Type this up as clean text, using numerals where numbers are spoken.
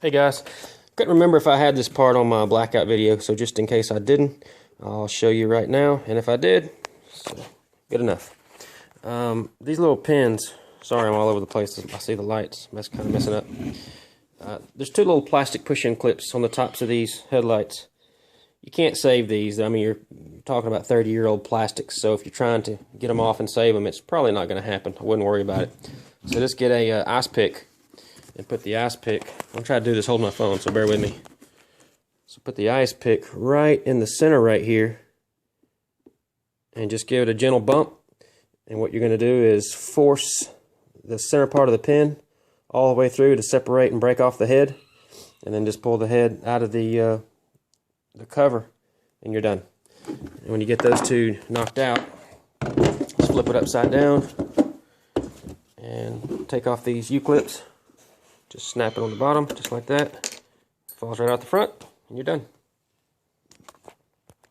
Hey guys, couldn't remember if I had this part on my blackout video, so just in case I didn't, I'll show you right now, and if I did, so good enough. These little pins, sorry I'm all over the place, I see the lights, that's kind of messing up. There's two little plastic push-in clips on the tops of these headlights. You can't save these. I mean, you're talking about 30-year-old plastics, so if you're trying to get them off and save them, it's probably not going to happen. I wouldn't worry about it. So just get a ice pick and put the ice pick, I'm trying to do this holding my phone, so bear with me. So put the ice pick right in the center right here and just give it a gentle bump. And what you're going to do is force the center part of the pin all the way through to separate and break off the head, and then just pull the head out of the cover and you're done. And when you get those two knocked out, just flip it upside down and take off these U-clips. Just snap it on the bottom, just like that. Falls right out the front, and you're done.